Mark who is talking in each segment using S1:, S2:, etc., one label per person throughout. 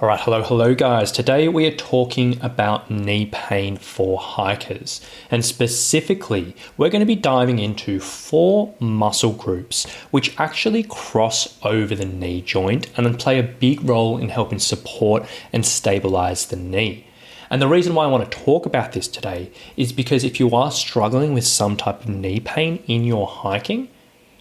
S1: All right, hello guys. Today we are talking about knee pain for hikers, and specifically we're going to be diving into 4 muscle groups which actually cross over the knee joint and then play a big role in helping support and stabilize the knee. And the reason why I want to talk about this today is because if you are struggling with some type of knee pain in your hiking,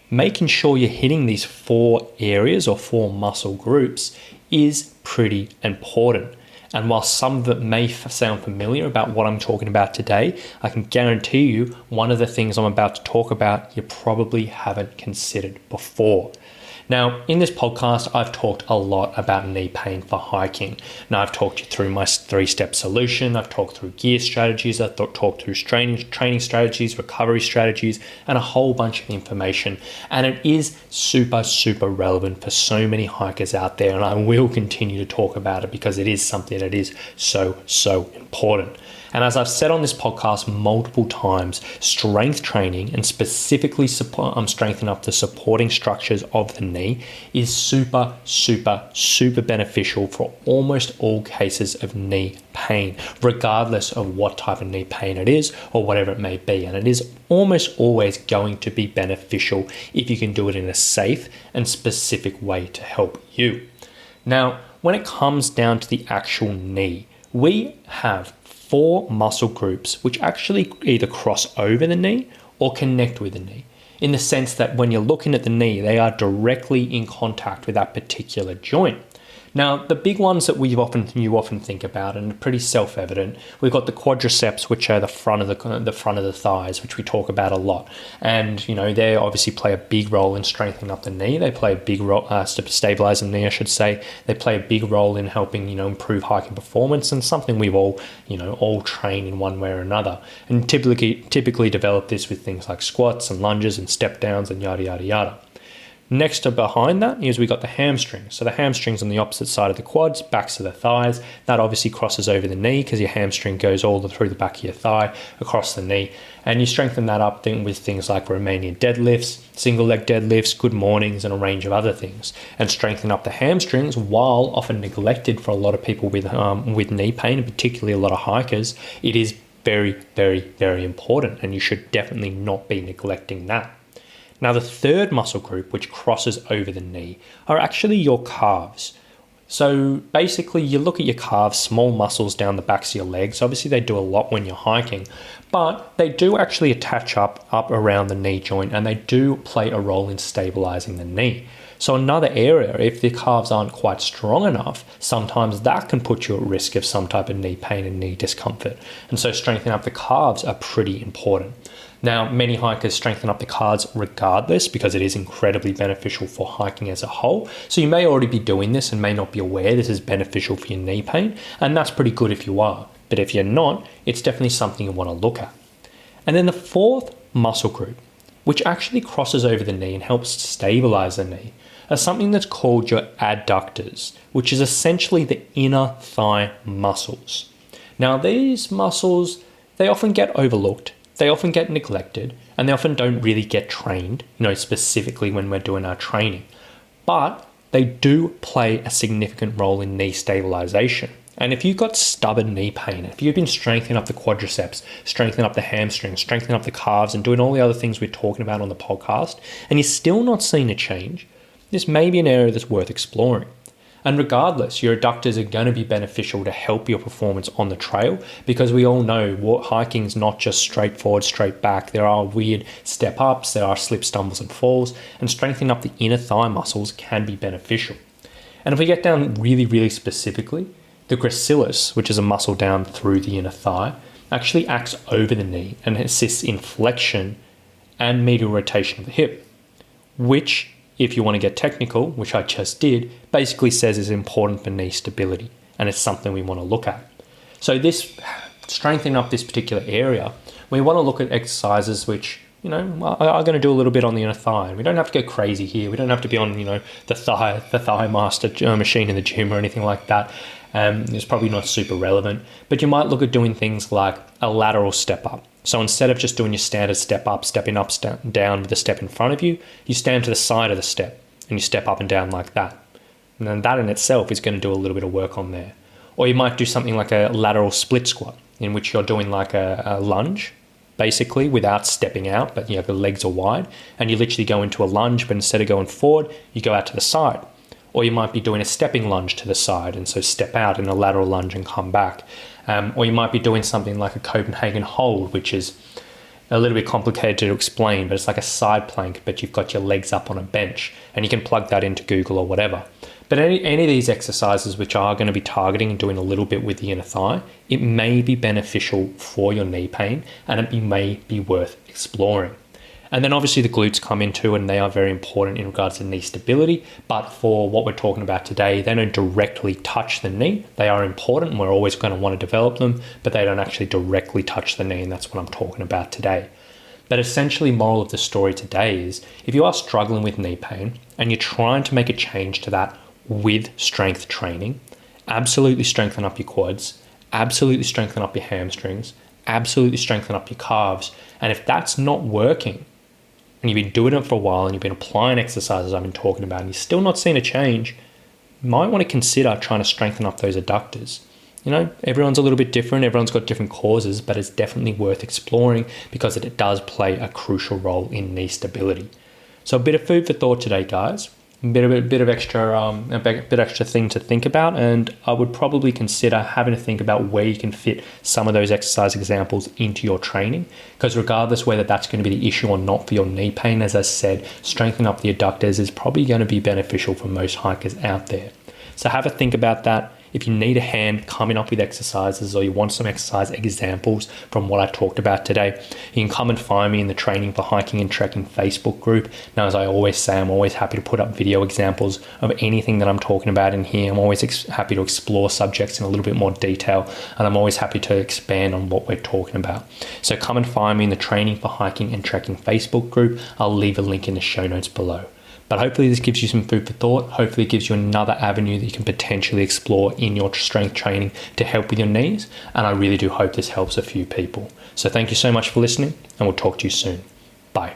S1: making sure you're hitting these 4 areas or 4 muscle groups is pretty important. And while some of it may sound familiar about what I'm talking about today, I can guarantee you one of the things I'm about to talk about you probably haven't considered before. Now, in this podcast, I've talked a lot about knee pain for hiking. Now, I've talked you through my 3-step solution. I've talked through gear strategies. I've talked through training strategies, recovery strategies, and a whole bunch of information. And it is super relevant for so many hikers out there. And I will continue to talk about it because it is something that is so important. And as I've said on this podcast multiple times, strength training and specifically strengthening up the supporting structures of the knee is super beneficial for almost all cases of knee pain, regardless of what type of knee pain it is or whatever it may be. And it is almost always going to be beneficial if you can do it in a safe and specific way to help you. Now, when it comes down to the actual knee, we have 4 muscle groups which actually either cross over the knee or connect with the knee, in the sense that when you're looking at the knee, they are directly in contact with that particular joint. Now, the big ones that you often think about and are pretty self-evident, we've got the quadriceps, which are the front of the thighs, which we talk about a lot. And, they obviously play a big role in strengthening up the knee. They play a big role, stabilizing the knee, I should say. They play a big role in helping, improve hiking performance, and something we've all train in one way or another. And typically develop this with things like squats and lunges and step downs and yada. Next to behind that is we got the hamstrings. So the hamstrings on the opposite side of the quads, backs of the thighs. That obviously crosses over the knee because your hamstring goes all through the back of your thigh, across the knee. And you strengthen that up with things like Romanian deadlifts, single leg deadlifts, good mornings, and a range of other things. And strengthen up the hamstrings, while often neglected for a lot of people with knee pain, and particularly a lot of hikers, it is very important, and you should definitely not be neglecting that. Now, the third muscle group, which crosses over the knee, are actually your calves. So basically, you look at your calves, small muscles down the backs of your legs. Obviously, they do a lot when you're hiking, but they do actually attach up around the knee joint, and they do play a role in stabilizing the knee. So another area, if the calves aren't quite strong enough, sometimes that can put you at risk of some type of knee pain and knee discomfort. And so strengthening up the calves are pretty important. Now, many hikers strengthen up the calves regardless because it is incredibly beneficial for hiking as a whole. So you may already be doing this and may not be aware this is beneficial for your knee pain, and that's pretty good if you are. But if you're not, it's definitely something you want to look at. And then the 4th muscle group, which actually crosses over the knee and helps stabilize the knee, are something that's called your adductors, which is essentially the inner thigh muscles. Now, these muscles, they often get overlooked. They often get neglected, and they often don't really get trained, specifically when we're doing our training. But they do play a significant role in knee stabilization. And if you've got stubborn knee pain, if you've been strengthening up the quadriceps, strengthening up the hamstrings, strengthening up the calves, and doing all the other things we're talking about on the podcast, and you're still not seeing a change, this may be an area that's worth exploring. And regardless, your adductors are going to be beneficial to help your performance on the trail, because we all know hiking is not just straight forward, straight back. There are weird step ups, there are slip, stumbles and falls, and strengthening up the inner thigh muscles can be beneficial. And if we get down really specifically, the gracilis, which is a muscle down through the inner thigh, actually acts over the knee and assists in flexion and medial rotation of the hip, which, if you want to get technical, which I just did, basically says is important for knee stability, and it's something we want to look at. So this, strengthening up this particular area, we want to look at exercises which, are going to do a little bit on the inner thigh. We don't have to go crazy here. We don't have to be on, the thigh master machine in the gym or anything like that. It's probably not super relevant, but you might look at doing things like a lateral step up. So instead of just doing your standard step up, stepping up, down with the step in front of you, you stand to the side of the step and you step up and down like that. And then that in itself is going to do a little bit of work on there. Or you might do something like a lateral split squat, in which you're doing like a lunge, basically without stepping out, but the legs are wide, and you literally go into a lunge, but instead of going forward, you go out to the side. Or you might be doing a stepping lunge to the side, and so step out in a lateral lunge and come back. Or you might be doing something like a Copenhagen hold, which is a little bit complicated to explain, but it's like a side plank, but you've got your legs up on a bench, and you can plug that into Google or whatever. But any of these exercises which are going to be targeting and doing a little bit with the inner thigh, it may be beneficial for your knee pain, and it may be worth exploring. And then obviously the glutes come into, and they are very important in regards to knee stability. But for what we're talking about today, they don't directly touch the knee. They are important, and we're always going to want to develop them, but they don't actually directly touch the knee, and that's what I'm talking about today. But essentially, moral of the story today is, if you are struggling with knee pain and you're trying to make a change to that with strength training, absolutely strengthen up your quads, absolutely strengthen up your hamstrings, absolutely strengthen up your calves. And if that's not working, and you've been doing it for a while, and you've been applying exercises I've been talking about, and you're still not seeing a change, you might want to consider trying to strengthen up those adductors. Everyone's a little bit different. Everyone's got different causes, but it's definitely worth exploring because it does play a crucial role in knee stability. So a bit of food for thought today, guys. A bit of extra thing to think about, and I would probably consider having to think about where you can fit some of those exercise examples into your training, because regardless whether that's going to be the issue or not for your knee pain, as I said, strengthening up the adductors is probably going to be beneficial for most hikers out there. So have a think about that. If you need a hand coming up with exercises, or you want some exercise examples from what I talked about today, you can come and find me in the Training for Hiking and Trekking Facebook group. Now, as I always say, I'm always happy to put up video examples of anything that I'm talking about in here. I'm always happy to explore subjects in a little bit more detail, and I'm always happy to expand on what we're talking about. So come and find me in the Training for Hiking and Trekking Facebook group. I'll leave a link in the show notes below. But hopefully this gives you some food for thought. Hopefully it gives you another avenue that you can potentially explore in your strength training to help with your knees. And I really do hope this helps a few people. So thank you so much for listening, and we'll talk to you soon. Bye.